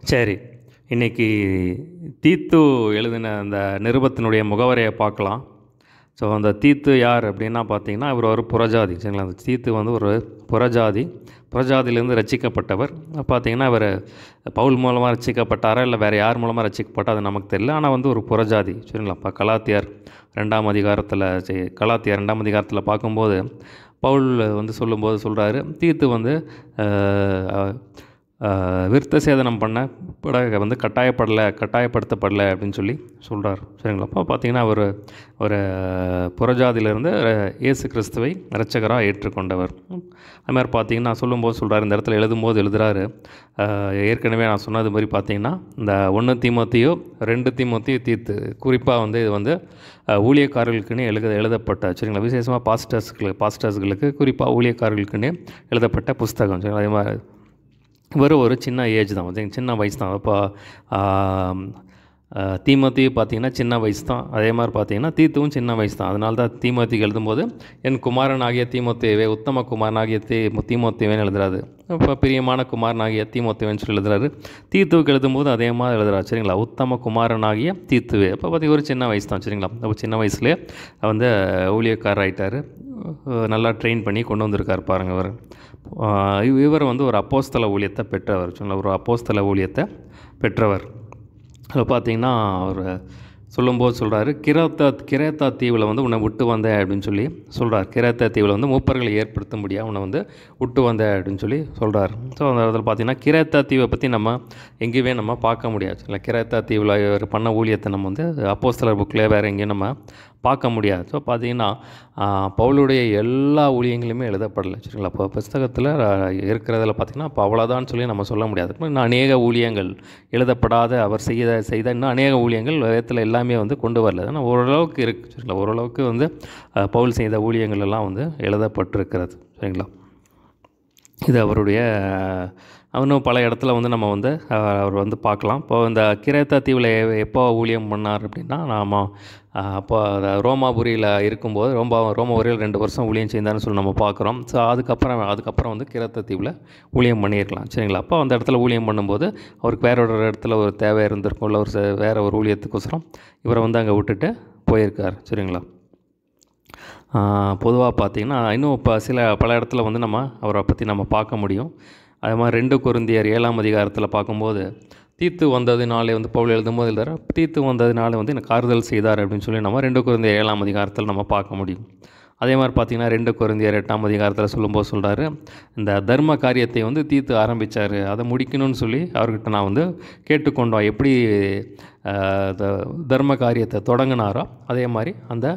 சரி. இன்னைக்கு தீத்து எழுதின அந்த நிருபத்தினுடைய முகவரைய பார்க்கலாம். ஸோ அந்த தீத்து யார் அப்படின்னா பார்த்தீங்கன்னா, இவர் ஒரு புறஜாதி. சரிங்களா? அந்த தீத்து வந்து ஒரு புறஜாதி. புறஜாதியிலேருந்து ரட்சிக்கப்பட்டவர். பார்த்தீங்கன்னா, இவரு பவுல் மூலமா ரட்சிக்கப்பட்டாரா? இல்லை வேறு யார் மூலமா ரட்சிக்கப்பட்டா? அது நமக்கு தெரியல. ஆனால் வந்து ஒரு புறஜாதி. சரிங்களா? இப்போ கலாத்தியர் 2ஆம் அதிகாரத்தில் கலாத்தியர் 2ஆம் அதிகாரத்தில் பார்க்கும்போது, பவுல் வந்து சொல்லும்போது சொல்கிறாரு, தீத்து வந்து விருத்த சேதனம் பண்ணப்பட வந்து கட்டாயப்படுத்தப்படலை அப்படின்னு சொல்லி சொல்கிறார். சரிங்களா? அப்போ பார்த்தீங்கன்னா ஒரு புறஜாதியிலிருந்து இயேசு கிறிஸ்துவை இரட்சகராக ஏற்றுக்கொண்டவர். அது மாதிரி பார்த்தீங்கன்னா சொல்லும்போது சொல்கிறார், இந்த இடத்துல எழுதுகிறாரு, ஏற்கனவே நான் சொன்னது மாதிரி பார்த்தீங்கன்னா இந்த 1 தீமோத்தேயு 2 தீமோத்தேயு தீத்து குறிப்பாக வந்து இது வந்து ஊழியக்காரர்களுக்குன்னு எழுதப்பட்ட, சரிங்களா, விசேஷமாக பாஸ்டர்ஸ்களுக்கு குறிப்பாக ஊழியக்காரர்களுக்குன்னு எழுதப்பட்ட புஸ்தகம். சரிங்களா? அதே மாதிரி ஒரு சின்ன ஏஜ் தான், சின்ன வயசு தான். அப்போ தீமோத்தேயு பார்த்தீங்கன்னா சின்ன வயசு தான். அதே மாதிரி பார்த்தீங்கன்னா தீத்துவும் சின்ன வயசு தான். அதனால தான் தீமோத்தேயுக்கு எழுதும்போது என் குமாரனாகிய தீமோத்தேயுவே, உத்தம குமாரனாகிய தீமோத்தேயுவேன்னு எழுதுறாரு. இப்போ பிரியமான குமாரனாகிய தீமோத்தேயுவேன்னு சொல்லி எழுதுறாரு. தீத்துவுக்கு எழுதும்போது அதே மாதிரி எழுதுறாரு. சரிங்களா? உத்தம குமாரனாகிய தீத்துவே. அப்போ பார்த்தீங்கன்னா ஒரு சின்ன வயசு தான். சரிங்களா? அப்போ சின்ன வயசுலேயே வந்து ஊழியக்காரர் ஆகிட்டார். நல்லா ட்ரெயின் பண்ணி கொண்டு வந்திருக்கார் பாருங்கள். இவர் வந்து ஒரு அப்போஸ்தல ஊழியத்தை பெற்றவர். ஒரு அப்போஸ்தல ஊழியத்தை பெற்றவர். அதில் பார்த்தீங்கன்னா அவர் சொல்லும்போது சொல்கிறாரு, கிரேத்தா தீவில் வந்து உன்னை விட்டு வந்தேன் அப்படின்னு சொல்லி சொல்கிறார். கிரேத்தா தீவில் வந்து மூப்பர்களை ஏற்படுத்தும்படியாக உன்னை வந்து விட்டு வந்தேன் அப்படின்னு சொல்லி சொல்கிறார். ஸோ அந்த இடத்துல பார்த்தீங்கன்னா கிரேத்தா தீவை பற்றி நம்ம எங்கேயுமே நம்ம பார்க்க முடியாது. இல்லை, கிரேத்தா தீவில் இவர் பண்ண ஊழியத்தை நம்ம வந்து அப்போஸ்தலர் புக்கில் வேறு எங்கேயும் நம்ம பார்க்க முடியாது. ஸோ பார்த்தீங்கன்னா பவுலுடைய எல்லா ஊழியங்களுமே எழுதப்படலை. சரிங்களா? இப்போ புஸ்தகத்தில் இருக்கிறதில் பார்த்திங்கன்னா இப்போ அவ்வளோதான் சொல்லி நம்ம சொல்ல முடியாது. இன்னும் அநேக ஊழியங்கள் எழுதப்படாத அவர் செய்த இன்னும் அநேக ஊழியங்கள் வேதத்தில் எல்லாமே வந்து கொண்டு வரல. ஆனால் ஓரளவுக்கு இருக்குது. சரிங்களா? ஓரளவுக்கு வந்து பவுல் செய்த ஊழியங்கள் எல்லாம் வந்து எழுதப்பட்டிருக்கிறது. சரிங்களா? இது அவருடைய இன்னும் பல இடத்துல வந்து நம்ம வந்து அவர் வந்து பார்க்கலாம். இப்போ இந்த கிரேத்தா தீவில் எப்போ ஊழியம் பண்ணார் அப்படின்னா, நாம் அப்போ ரோமாபுரியில் இருக்கும்போது ரோமாபுரியில் 2 வருஷம் ஊழியம் செய்தார்னு சொல்லி நம்ம பார்க்குறோம். ஸோ அதுக்கப்புறம் வந்து கிரேத்தா தீவில் ஊழியம் பண்ணியிருக்கலாம். சரிங்களா? அப்போ அந்த இடத்துல ஊழியம் பண்ணும்போது அவருக்கு வேற ஒரு இடத்துல ஒரு தேவை இருந்திருக்கும், இல்லை வேறு ஒரு ஊழியத்துக்கோசரம் இவரை வந்து அங்கே விட்டுட்டு போயிருக்கார். சரிங்களா? பொதுவாக பார்த்திங்கன்னா இன்னும் இப்போ பல இடத்துல வந்து நம்ம அவரை பற்றி நம்ம பார்க்க முடியும். அது மாதிரி 2 கொரிந்தியர் 7ஆம் அதிகாரத்தில் பார்க்கும்போது, தீத்து வந்ததினாலே வந்து பவுல் எழுதும்போது எழுதுறாரு, தீத்து வந்ததினாலே வந்து எனக்கு ஆறுதல் செய்தார் அப்படின்னு சொல்லி நம்ம 2 கொரிந்தியர் 7ஆம் அதிகாரத்தில் நம்ம பார்க்க முடியும். அதே மாதிரி பார்த்திங்கன்னா 2 கொரிந்தியர் 8ஆம் அதிகாரத்தில் சொல்லும்போது சொல்கிறாரு, இந்த தர்ம காரியத்தை வந்து தீத்து ஆரம்பித்தார், அதை முடிக்கணும்னு சொல்லி அவர்கிட்ட நான் வந்து கேட்டுக்கொண்டோம். எப்படி தர்ம காரியத்தை தொடங்கினாரோ அதே மாதிரி அந்த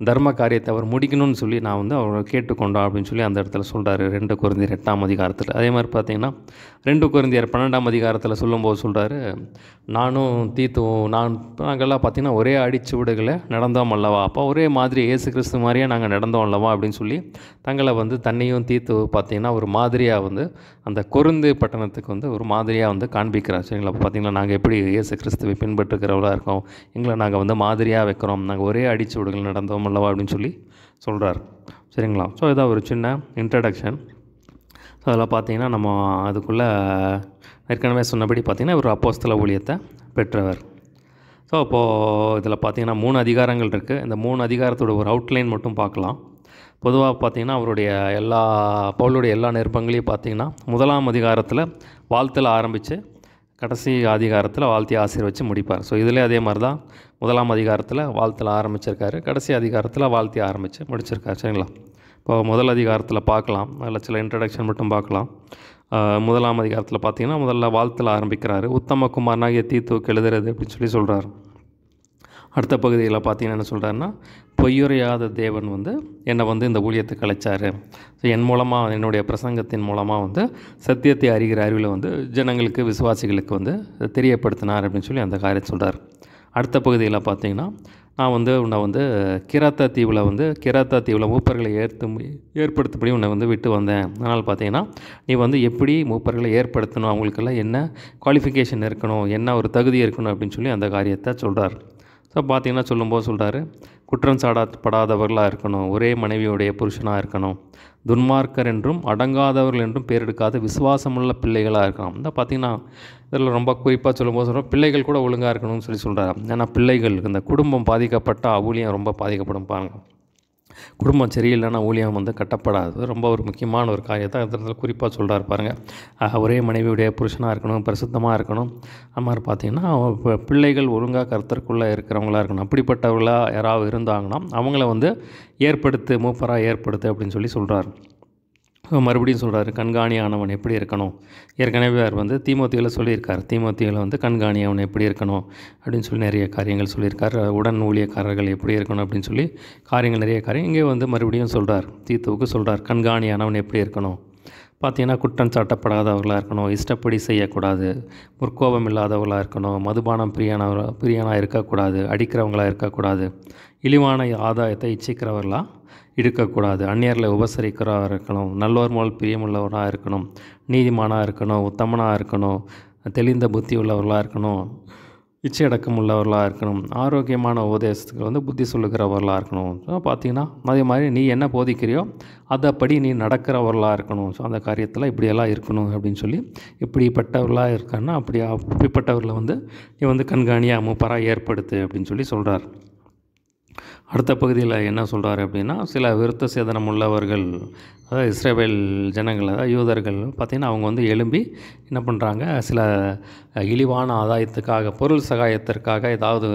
தர்ம காரியத்தை அவர் முடிக்கணும்னு சொல்லி நான் வந்து அவரை கேட்டுக்கொண்டோம் அப்படின்னு சொல்லி அந்த இடத்துல சொல்கிறாரு 2 கொரிந்தியர் 8ஆம் அதிகாரத்தில். அதே மாதிரி பார்த்திங்கன்னா 2 கொரிந்தியர் 12ஆம் அதிகாரத்தில் சொல்லும்போது சொல்கிறாரு, நானும் தீத்துவும் நாங்கள்லாம் பார்த்திங்கன்னா ஒரே அடிச்சுவடுகளை நடந்தோம் அல்லவா, அப்போ ஒரே மாதிரி இயேசு கிறிஸ்து மாதிரியே நாங்கள் நடந்தோம் அல்லவா அப்படின்னு சொல்லி தங்களை வந்து தன்னையும் தீத்து பார்த்திங்கன்னா ஒரு மாதிரியாக வந்து அந்த கொரிந்து பட்டணத்துக்கு வந்து ஒரு மாதிரியாக வந்து காண்பிக்கிறார். சரிங்களா? அப்போ பார்த்திங்கன்னா நாங்கள் எப்படி இயேசு கிறிஸ்துவை பின்பற்றுகிறவர்களாக இருக்கோம், எங்களை நாங்கள் வந்து மாதிரியாக வைக்கிறோம், நாங்கள் ஒரே அடிச்சுவடுகள் நடந்தோம் அல்லவா அப்படின்னு சொல்லி சொல்கிறார். சரிங்களா? ஸோ இதான் ஒரு சின்ன இன்ட்ரடக்ஷன். ஸோ அதில் பார்த்திங்கன்னா நம்ம அதுக்குள்ளே ஏற்கனவே சொன்னபடி பார்த்திங்கன்னா ஒரு அப்போஸ்தல ஊழியத்தை பெற்றவர். ஸோ அப்போது இதில் பார்த்திங்கன்னா 3 அதிகாரங்கள் இருக்குது. இந்த 3 அதிகாரத்தோட ஒரு அவுட்லைன் மட்டும் பார்க்கலாம். பொதுவாக பார்த்திங்கன்னா பவுலுடைய எல்லா நிருபங்களையும் பார்த்திங்கன்னா 1ஆம் அதிகாரத்தில் வாழ்த்தில் ஆரம்பித்து கடைசி அதிகாரத்தில் வாழ்த்தி ஆசீர்வச்சு முடிப்பார். ஸோ இதில் அதே மாதிரி தான் 1ஆம் அதிகாரத்தில் வாழ்த்தில் ஆரம்பிச்சிருக்காரு, கடைசி அதிகாரத்தில் வாழ்த்தி ஆரம்பித்து முடிச்சிருக்காரு. சரிங்களா? இப்போ முதல் அதிகாரத்தில் பார்க்கலாம், அதில் சில இன்ட்ரடக்ஷன் மட்டும் பார்க்கலாம். 1ஆம் அதிகாரத்தில் பார்த்திங்கன்னா முதல்ல வாழ்த்தில் ஆரம்பிக்கிறாரு, உத்தம குமாரனாகிய தீத்துவுக்கு எழுதுறது அப்படின்னு சொல்லி சொல்கிறார். அடுத்த பகுதியில் பார்த்திங்கன்னா என்ன சொல்கிறாருன்னா, பொய்யுரையாத தேவன் வந்து என்னை வந்து இந்த ஊழியத்துக்கு அழைச்சார். ஸோ என் மூலமாக என்னுடைய பிரசங்கத்தின் மூலமாக வந்து சத்தியத்தை அறிகிற அறிவில் வந்து ஜனங்களுக்கு விசுவாசிகளுக்கு வந்து தெரியப்படுத்தினார் அப்படின்னு சொல்லி அந்த காரியத்தை சொல்கிறார். அடுத்த பகுதியில் பார்த்திங்கன்னா, நான் வந்து உன்னை வந்து கிரேத்தா தீவில் மூப்பர்களை ஏற்படுத்தபடி உன்னை வந்து விட்டு வந்தேன். அதனால் பார்த்திங்கன்னா நீ வந்து எப்படி மூப்பர்களை ஏற்படுத்தணும், அவங்களுக்கெல்லாம் என்ன குவாலிஃபிகேஷன் இருக்கணும், என்ன ஒரு தகுதி இருக்கணும் அப்படின்னு சொல்லி அந்த காரியத்தை சொல்கிறார். ஸோ பார்த்திங்கன்னா சொல்லும்போது சொல்கிறாரு, குற்றம் சாடப்படாதவர்களாக இருக்கணும், ஒரே மனைவியுடைய புருஷனாக இருக்கணும், துன்மார்க்கர் என்றும் அடங்காதவர்கள் என்றும் பேரெடுக்காத விசுவாசமுள்ள பிள்ளைகளாக இருக்கணும். இந்த பார்த்திங்கன்னா இதில் ரொம்ப குறிப்பாக சொல்லும்போது சொல்கிறோம், பிள்ளைகள் கூட ஒழுங்காக இருக்கணும்னு சொல்கிறார். ஏன்னா பிள்ளைகள் இந்த குடும்பம் பாதிக்கப்பட்ட ஊழியம் ரொம்ப பாதிக்கப்படும் பாருங்க. குடும்பம் சரியில்லைன்னா ஊழியம் வந்து கட்டப்படாது. ரொம்ப ஒரு முக்கியமான ஒரு காரியத்தை அந்த இடத்துல குறிப்பாக சொல்கிறார் பாருங்கள். ஒரே மனைவியுடைய புருஷனாக இருக்கணும், பரிசுத்தமாக இருக்கணும். அது மாதிரி பார்த்திங்கன்னா பிள்ளைகள் ஒழுங்காக கர்த்தருக்குள்ளே இருக்கிறவங்களா இருக்கணும். அப்படிப்பட்டவர்களாக யாராவது இருந்தாங்கன்னா அவங்கள வந்து மூப்பராக ஏற்படுத்து அப்படின்னு சொல்கிறார். மறுபடியும் சொல்கிறாரு, கண்காணியானவன் எப்படி இருக்கணும். ஏற்கனவே அவர் வந்து தீமோத்தேயுவில் சொல்லியிருக்கார். தீமோத்தேயுவில் வந்து கண்காணியானவன் எப்படி இருக்கணும் அப்படின்னு சொல்லி நிறைய காரியங்கள் சொல்லியிருக்கார். உடன் ஊழியக்காரர்கள் எப்படி இருக்கணும் அப்படின்னு சொல்லி நிறைய காரியம் இங்கே வந்து மறுபடியும் சொல்கிறார். தீத்துவுக்கு சொல்கிறார், கண்காணியானவன் எப்படி இருக்கணும். பார்த்திங்கன்னா குற்றம் சாட்டப்படாதவர்களாக இருக்கணும், இஷ்டப்படி செய்யக்கூடாது, முற்கோபம் இல்லாதவர்களாக இருக்கணும், மதுபானம் பிரியனாக இருக்கக்கூடாது, அடிக்கிறவங்களாக இருக்கக்கூடாது, இழிவான ஆதாயத்தை இச்சிக்கிறவர்களாக இருக்கக்கூடாது, அந்நியர்களை உபசரிக்கிறவராக இருக்கணும், நல்லோர் மேல் பிரியமுள்ளவராக இருக்கணும், நீதிமானாக இருக்கணும், உத்தமனாக இருக்கணும், தெளிந்த புத்தி உள்ளவர்களாக இருக்கணும், இச்சையடக்கம் உள்ளவர்களாக இருக்கணும், ஆரோக்கியமான உபதேசத்துக்கு வந்து புத்தி சொல்லுகிறவர்களாக இருக்கணும். ஸோ பார்த்திங்கன்னா அதே மாதிரி நீ என்ன போதிக்கிறியோ அதைப்படி நீ நடக்கிறவர்களாக இருக்கணும். ஸோ அந்த காரியத்தில் இப்படியெல்லாம் இருக்கணும் அப்படின்னு சொல்லி, இப்படிப்பட்டவர்களாக இருக்கான்னா அப்படிப்பட்டவர்களை வந்து நீ வந்து கண்காணியாக மூப்பராக ஏற்படுத்து அப்படின்னு சொல்கிறார். அடுத்த பகுதியில் என்ன சொல்கிறார் அப்படின்னா, சில விருத்த சேதனம் உள்ளவர்கள், அதாவது இஸ்ரவேல் ஜனங்கள், அதாவது யூதர்கள் பார்த்திங்கன்னா அவங்க வந்து எழும்பி என்ன பண்ணுறாங்க, சில இழிவான ஆதாயத்துக்காக, பொருள் சகாயத்திற்காக ஏதாவது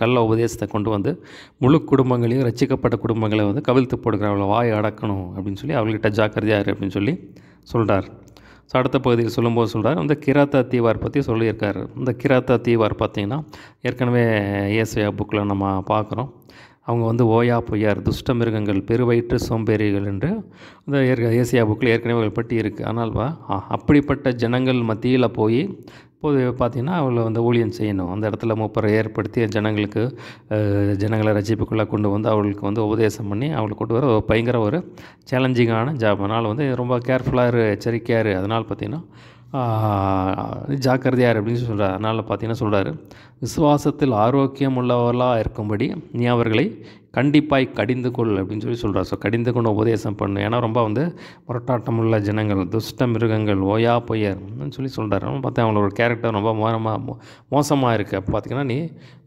கள்ள உபதேசத்தை கொண்டு வந்து முழு குடும்பங்களையும், ரட்சிக்கப்பட்ட குடும்பங்களை வந்து கவிழ்த்து போடுகிறவங்கள வாய் அடக்கணும் அப்படின்னு சொல்லி அவங்கள்ட்ட ஜாக்கிரதையார் அப்படின்னு சொல்கிறார். ஸோ அடுத்த பகுதியில் சொல்லும்போது சொல்கிறார், இந்த கிராத்தா தீவார் பற்றி சொல்லியிருக்காரு. இந்த கிராத்தா தீவார் பார்த்திங்கன்னா ஏற்கனவே ஏசாயா புக்கில் நம்ம பார்க்குறோம். அவங்க வந்து ஓயா பொய்யார், துஷ்ட மிருகங்கள், பெருவயிற்று சோம்பேறிகள் என்று இந்த ஏசாயா புக்கில் ஏற்கனவே பற்றி இருக்குது. ஆனால் அப்படிப்பட்ட ஜனங்கள் மத்தியில் போய் இப்போது பார்த்திங்கன்னா அவளை வந்து ஊழியம் செய்யணும். அந்த இடத்துல மூப்பரை ஏற்படுத்தி ஜனங்களை ரட்சிப்புக்குள்ளே கொண்டு வந்து அவளுக்கு வந்து உபதேசம் பண்ணி அவளுக்கு கொண்டு வர பயங்கர ஒரு சேலஞ்சிங்கான ஜாப். அதனால் வந்து ரொம்ப கேர்ஃபுல்லாக எச்சரிக்கையாரு. அதனால் பார்த்திங்கன்னா ஜாக்கிரதையார் அப்படின்னு சொல்கிறார். அதனால் பார்த்திங்கன்னா சொல்கிறாரு, விசுவாசத்தில் ஆரோக்கியம் உள்ளவர்களாக இருக்கும்படி நீ அவர்களை கண்டிப்பாய் கடிந்து கொள் அப்படின்னு சொல்கிறார். ஸோ கடிந்து கொண்டு உபதேசம் பண்ணு. ஏன்னா ரொம்ப வந்து முரட்டாட்டம் உள்ள ஜனங்கள், துஷ்ட மிருகங்கள், ஓயா பொய்யர்னு சொல்கிறார். பார்த்தா அவங்களோட கேரக்டர் ரொம்ப மோசமாக இருக்குது. அப்போ பார்த்திங்கன்னா நீ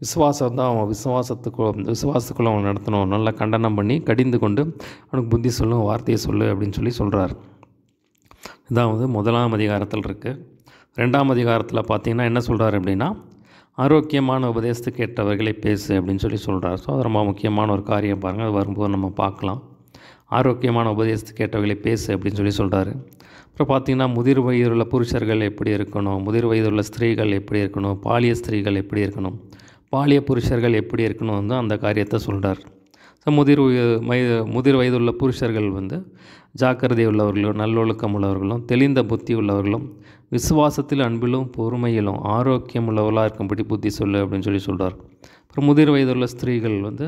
விசுவாசம் தான், அவன் விசுவாசத்துக்குள்ளே அவனை நடத்தணும். நல்லா கண்டனம் பண்ணி கடிந்து கொண்டு அவனுக்கு புத்தி சொல்லும், வார்த்தையை சொல்லு அப்படின்னு சொல்கிறார். இதான் வந்து 1ஆம் அதிகாரத்தில் இருக்குது. 2ஆம் அதிகாரத்தில் பார்த்திங்கன்னா என்ன சொல்கிறார் அப்படின்னா, ஆரோக்கியமான உபதேசத்துக்கு ஏற்றவர்களை பேசு அப்படின்னு சொல்கிறார். ஸோ அது ரொம்ப முக்கியமான ஒரு காரியம் பாருங்கள். அது வரும்போது நம்ம பார்க்கலாம். ஆரோக்கியமான உபதேசத்துக்கு ஏற்றவர்களை பேசு அப்படின்னு சொல்கிறாரு. அப்புறம் பார்த்திங்கன்னா முதிர் வயதுள்ள புருஷர்கள் எப்படி இருக்கணும், முதிர் வயதுள்ள ஸ்திரீகள் எப்படி இருக்கணும், பாலிய ஸ்திரீகள் எப்படி இருக்கணும், பாலிய புருஷர்கள் எப்படி இருக்கணும் வந்து அந்த காரியத்தை சொல்கிறார். ஸோ முதிர் வயதுள்ள புருஷர்கள் வந்து ஜாக்கிரதை உள்ளவர்களும், நல்லொழுக்கம் உள்ளவர்களும், தெளிந்த புத்தி உள்ளவர்களும், விசுவாசத்தில், அன்பிலும், பொறுமையிலும் ஆரோக்கியம் உள்ளவர்களாக இருக்கும்படி புத்தி சொல்லு அப்படின்னு சொல்கிறார். அப்புறம் முதிர் வயதுள்ள ஸ்திரீகள் வந்து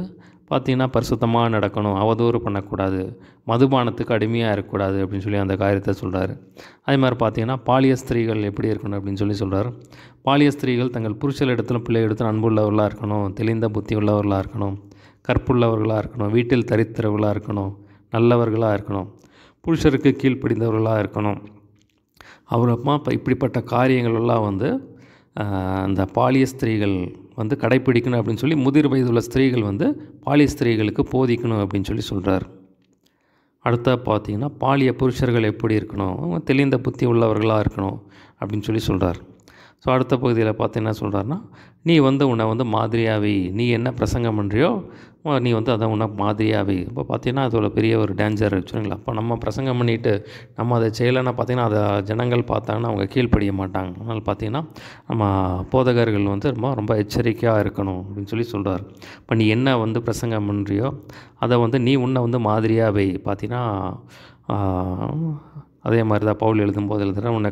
பார்த்திங்கன்னா பரிசுத்தமாக நடக்கணும், அவதூறு பண்ணக்கூடாது, மதுபானத்துக்கு அடிமையாக இருக்கக்கூடாது அப்படின்னு அந்த காரியத்தை சொல்கிறார். அதே மாதிரி பார்த்திங்கன்னா பாலிய ஸ்திரீகள் எப்படி இருக்கணும் அப்படின்னு சொல்கிறார். பாலிய ஸ்திரீகள் தங்கள் புருஷரிடத்திலும் பிள்ளைகளிடத்திலும் அன்புள்ளவர்களாக இருக்கணும், தெளிந்த புத்தி உள்ளவர்களாக இருக்கணும், கற்புள்ளவர்களாக இருக்கணும், வீட்டில் தரித்திரவர்களாக இருக்கணும், நல்லவர்களாக இருக்கணும், புருஷருக்கு கீழ்ப்படிந்தவர்களாக இருக்கணும். அப்புறமா இப்போ இப்படிப்பட்ட காரியங்களெல்லாம் வந்து அந்த பாலிய ஸ்திரீகள் வந்து கடைப்பிடிக்கணும் அப்படின்னு முதிர் வயதுள்ள ஸ்திரீகள் வந்து பாலிய ஸ்திரீகளுக்கு போதிக்கணும் அப்படின்னு சொல்கிறார். அடுத்த பார்த்திங்கன்னா பாலிய புருஷர்கள் எப்படி இருக்கணும், தெளிந்த புத்தி உள்ளவர்களாக இருக்கணும் அப்படின்னு சொல்கிறார். ஸோ அடுத்த பகுதியில் பார்த்து என்ன சொல்கிறாருன்னா, நீ வந்து உன்னை வந்து மாதிரியாகவே, நீ என்ன பிரசங்கம் பண்ணுறியோ நீ வந்து அதை உன்னை மாதிரியாகவே. இப்போ பார்த்தீங்கன்னா அதோட பெரிய ஒரு டேஞ்சர் வச்சுருங்களா. அப்போ நம்ம பிரசங்கம் பண்ணிவிட்டு நம்ம அதை செய்யலைன்னா பார்த்திங்கன்னா அதை ஜனங்கள் பார்த்தாங்கன்னா அவங்க கீழ்ப்படிய மாட்டாங்க. அதனால் பார்த்திங்கன்னா நம்ம போதகர்கள் வந்து ரொம்ப எச்சரிக்கையாக இருக்கணும் அப்படின்னு சொல்கிறார். இப்போ நீ என்ன வந்து பிரசங்கம் பண்ணுறியோ அதை வந்து நீ உன்னை வந்து மாதிரியாகவே. பார்த்திங்கன்னா அதே மாதிரி தான் பவுல் எழுதும்போது எழுதுகிறேன், உன்னை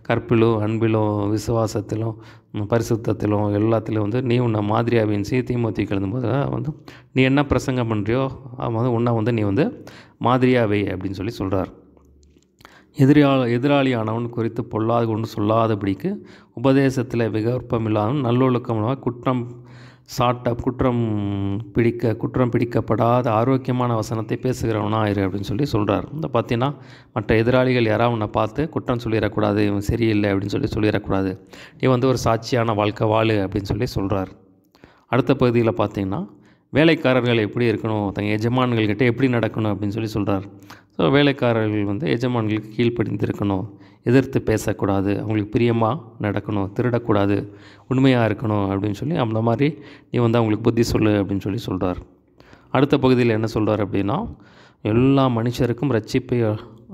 கற்பிலும் அன்பிலும் விசுவாசத்திலும் பரிசுத்தத்திலும் எல்லாத்திலும் வந்து நீ உன்னை மாதிரியாவின் தீமோத்தேயுக்கு எழுதும்போது வந்து நீ என்ன பிரசங்கம் பண்ணுறியோ வந்து உன்னை வந்து நீ வந்து மாதிரியாவை அப்படின்னு சொல்கிறார். எதிராளியானவன் குறித்து பொல்லாது கொண்டு சொல்லாதபடிக்கு உபதேசத்தில் விகற்பமில்லாதவன் நல்லொழுக்கமாக குற்றம் பிடிக்கப்படாத ஆரோக்கியமான வசனத்தை பேசுகிறவனா ஆயிரு அப்படின்னு சொல்லி சொல்கிறார். இந்த பார்த்தீங்கன்னா மற்ற எதிராளிகள் யாராவது உன்னை பார்த்து குற்றம் சொல்லிடக்கூடாது, இவன் சரியில்லை அப்படின்னு சொல்லிடக்கூடாது, நீ ஒரு சாட்சியான வாழ்க்கை வாழு அப்படின்னு சொல்லி சொல்கிறார். அடுத்த பகுதியில் பார்த்தீங்கன்னா வேலைக்காரர்கள் எப்படி இருக்கணும், தங்கள் எஜமான்கள்கிட்ட எப்படி நடக்கணும் அப்படின்னு சொல்லி சொல்கிறார். ஸோ வேலைக்காரர்கள் எஜமான்களுக்கு கீழ்ப்படிந்து இருக்கணும், எதிர்த்து பேசக்கூடாது, அவங்களுக்கு பிரியமாக நடக்கணும், திருடக்கூடாது, உண்மையாக இருக்கணும் அப்படின்னு சொல்லி அந்த மாதிரி நீ அவங்களுக்கு புத்தி சொல்லு அப்படின்னு சொல்லி சொல்கிறார். அடுத்த பகுதியில் என்ன சொல்கிறார் அப்படின்னா, எல்லா மனுஷருக்கும் ரட்சிப்பை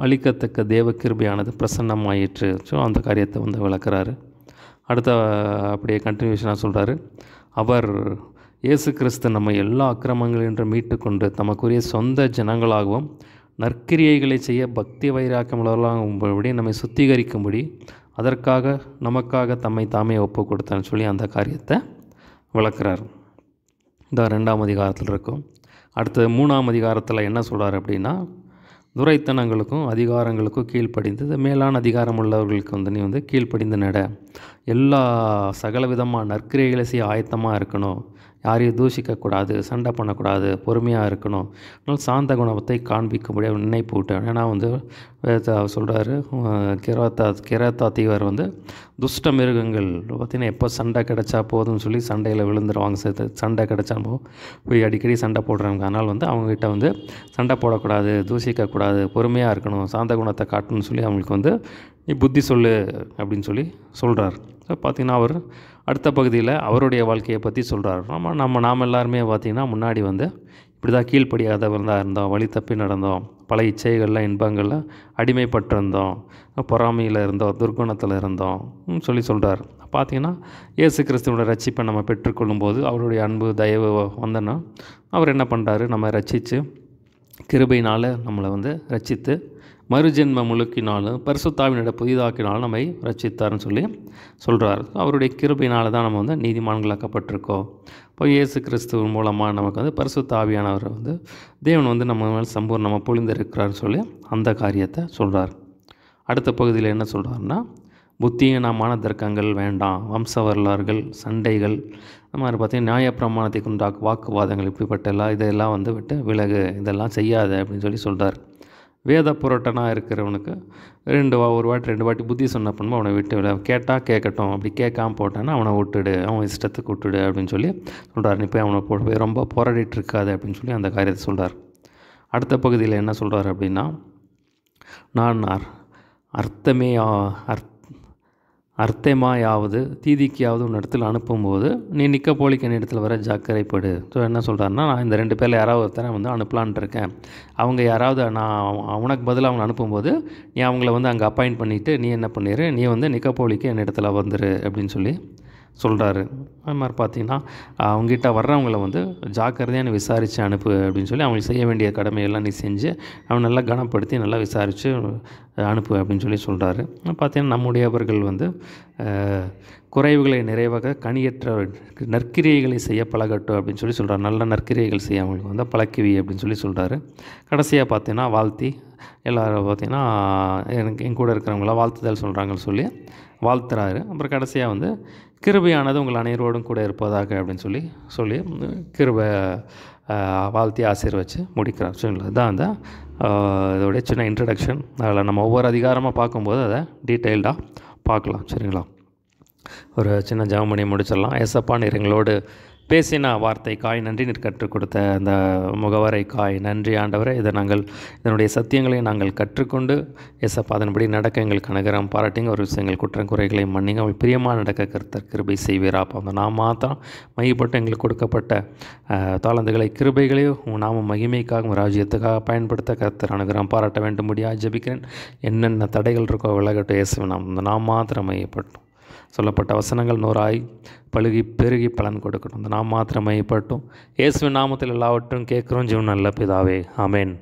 அளிக்கத்தக்க தேவ கிருபையானது பிரசன்னமாயிற்று. ஸோ அந்த காரியத்தை விளக்குறாரு. அடுத்த அப்படியே கண்டினியூஷனாக சொல்கிறாரு, அவர் இயேசு கிறிஸ்து நம்ம எல்லா அக்கிரமங்களின்று மீட்டு கொண்டு தமக்குரிய சொந்த ஜனங்களாகவும் நற்கிரியைகளை செய்ய பக்தி வைராக்கியமுள்ளவர்களாகும்படி நம்மை சுத்திகரிக்கும்படி நமக்காக தம்மை தாமே ஒப்பு கொடுத்தான்னு சொல்லி அந்த காரியத்தை விளக்குறார். இந்த 2ஆம் அதிகாரத்தில் இருக்கும். அடுத்தது 3ஆம் அதிகாரத்தில் என்ன சொல்கிறார் அப்படின்னா, துரைத்தனங்களுக்கும் அதிகாரங்களுக்கும் கீழ்ப்படிந்து மேலான அதிகாரம் உள்ளவர்களுக்கு நீ கீழ்ப்படிந்து நட, எல்லா சகல விதமாக நற்கிரைகளை செய்ய ஆயத்தமாக இருக்கணும், யாரையும் தூஷிக்கக்கூடாது, சண்டை பண்ணக்கூடாது, பொறுமையாக இருக்கணும், அதனால் சாந்த குணத்தை காண்பிக்கும்படி அவர் நினைப்பு விட்டார். ஏன்னா சொல்கிறாரு, கிராத்தா தீவர் துஷ்ட மிருகங்கள் பார்த்திங்கன்னா எப்போ சண்டை கிடச்சா போதும்னு சொல்லி சண்டையில் விழுந்துருவாங்க, சண்டை கிடச்சா போய் அடிக்கடி சண்டை போடுறவங்க. அதனால் அவங்ககிட்ட சண்டை போடக்கூடாது, தூஷிக்கக்கூடாது, பொறுமையாக இருக்கணும், சாந்த குணத்தை காட்டணும்னு சொல்லி அவங்களுக்கு நீ புத்தி சொல்லு அப்படின்னு சொல்லி சொல்கிறார். ஸோ பார்த்திங்கன்னா அவர் அடுத்த பகுதியில் அவருடைய வாழ்க்கையை பற்றி சொல்கிறார். நாம் எல்லாருமே பார்த்திங்கன்னா முன்னாடி இப்படி தான் கீழ்ப்படியாதவர் தான் இருந்தோம், வழி தப்பி நடந்தோம், பல இச்சைகளில் இன்பங்களில் அடிமைப்பட்டிருந்தோம், பொறாமையில் இருந்தோம், துர்குணத்தில் இருந்தோம் சொல்கிறார். பார்த்திங்கன்னா இயேசு கிறிஸ்துவோட ரட்சிப்பை நம்ம பெற்றுக்கொள்ளும்போது அவருடைய அன்பு தயவு வந்தோன்னா அவர் என்ன பண்ணுறாரு, நம்ம ரட்சித்து கிருபையினால் நம்மளை ரட்சித்து மறுஜென்ம முழுக்கினாலும் பரிசுத்தாவினிட புதிதாக்கினாலும் நம்மை ரட்சித்தார்னு சொல்லி சொல்கிறார். அவருடைய கிருபையினால் தான் நம்ம நீதிமான்களாக்கப்பட்டிருக்கோம். இப்போ இயேசு கிறிஸ்துவின் மூலமாக நமக்கு பரிசுத்தாவியானவர் தேவன் நம்ம மேல் சம்பூர்ணமாக பொழிந்திருக்கிறார்னு சொல்லி அந்த காரியத்தை சொல்கிறார். அடுத்த பகுதியில் என்ன சொல்கிறாருன்னா, புத்தியீனமான தர்க்கங்கள் வேண்டாம், வம்ச வரலாறுகள், சண்டைகள், இந்த மாதிரி பார்த்திங்கன்னா நியாயப்பிரமாணத்தை உண்டாக்கும் வாக்குவாதங்கள், இப்படிப்பட்ட இதெல்லாம் விட்டு விலகு, இதெல்லாம் செய்யாத அப்படின்னு சொல்லி சொல்கிறார். வேத புரட்டனாக இருக்கிறவனுக்கு ஒரு வாட்டி 2 வாட்டி புத்தி சொன்ன பண்ணும்போது அவனை விட்டு விட, கேட்டால் கேட்கட்டும், அப்படி கேட்காம போட்டான்னா அவனை விட்டுடு, அவன் இஷ்டத்துக்கு விட்டுடு அப்படின்னு சொல்லி சொல்கிறார். நீ போய் அவனை போய் ரொம்ப போராடிட்டு இருக்காது அப்படின்னு சொல்லி அந்த காரியத்தை சொல்கிறார். அடுத்த பகுதியில் என்ன சொல்கிறார் அப்படின்னா, நான் அர்த்தமாயாவது தீதிக்காவது உன் இடத்துல அனுப்பும்போது நீ நிக்கப்போலிக்கு என் இடத்துல வர ஜாக்கிரதைப்படு. ஸோ என்ன சொல்கிறாருன்னா, நான் இந்த 2 பேரில் யாராவது ஒருத்தரை அனுப்பலான்ட்டு இருக்கேன், அவங்க யாராவது நான் உனக்கு பதிலாக அவங்க அனுப்பும்போது நீ அவங்கள அங்கே அப்பாயிண்ட் பண்ணிவிட்டு நீ என்ன பண்ணிடு, நீ நிக்கப்போலிக்கு என் இடத்துல வந்துரு அப்படின்னு சொல்லி சொல்கிறாரு. அது மாதிரி பார்த்திங்கன்னா அவங்ககிட்ட வர்றவங்கள ஜாக்கிரதையாக நீ விசாரித்து அனுப்பு அப்படின்னு சொல்லி அவங்களுக்கு செய்ய வேண்டிய கடமையெல்லாம் நீ செஞ்சு அவன் நல்லா கனப்படுத்தி நல்லா விசாரித்து அனுப்பு அப்படின்னு சொல்லி சொல்கிறாரு. பார்த்திங்கன்னா நம்முடையவர்கள் குறைவுகளை நிறைவாக கனியற்ற நற்கிரியைகளை செய்ய பழகட்டும் அப்படின்னு சொல்லி சொல்கிறார். நல்ல நற்கிரியைகள் செய்ய அவங்களுக்கு பழக்குவி அப்படின்னு சொல்லி சொல்கிறாரு. கடைசியாக பார்த்திங்கன்னா வாழ்த்தி எல்லோரும் பார்த்திங்கன்னா என் கூட இருக்கிறவங்களாம் வாழ்த்துதல் சொல்கிறாங்கன்னு சொல்லி வாழ்த்துறாரு. அப்புறம் கடைசியாக கிருபையானது உங்கள் அனைவரோடும் கூட இருப்பதாக அப்படின்னு சொல்லி கிருபை வாழ்த்தி ஆசீர்வச்சு முடிக்கிறார். சரிங்களா, இதுதான் அந்த இதோடைய சின்ன இன்ட்ரடக்ஷன். அதில் நம்ம ஒவ்வொரு அதிகாரமாக பார்க்கும்போது அதை டீட்டெயில்டாக பார்க்கலாம். சரிங்களா, ஒரு சின்ன ஜெபம் பண்ணி முடிச்சிடலாம். ஏசப்பா, நீர் எங்களோடு பேசின வார்த்தைக்காய் நன்றி, நீர் கற்றுக் கொடுத்த அந்த முகவரைக்காய் நன்றி ஆண்டவரே. இதனுடைய சத்தியங்களை நாங்கள் கற்றுக்கொண்டு ஏசப்பா அதன்படி நடக்க எங்களுக்கு அனுகிரகம் பாராட்டிங்க. ஒரு விஷயங்கள் குற்றம் குறைகளை மன்னிங்க, அவள் பிரியமாக நடக்க கர்த்தர் கிருபை செய்வீராப்பா. அந்த நாம் மாத்திரம் மையப்பட்டு எங்களுக்கு கொடுக்கப்பட்ட தாளந்துகளை கிருபைகளையும் நாம மகிமைக்காகவும் ராஜ்யத்துக்காக பயன்படுத்த கர்த்தர் அனுகிரகம் பாராட்ட வேண்டும் முடியாது ஜெபிக்கிறேன். என்னென்ன தடைகள் இருக்கோ விலகட்டும் இயேசுவின் நாமம். அந்த நாம் மாத்திரம் மையப்பட்டோம். சொல்லப்பட்ட வசனங்கள் 100 பழுகி பெருகி பலன் கொடுக்கணும். அந்த நாம் மாத்திரம் மையப்பட்டும் இயேசுவின் நாமத்தில் எல்லாவற்றும் கேட்குறோம் ஜீவன் நல்ல பிதாவே, ஆமேன்.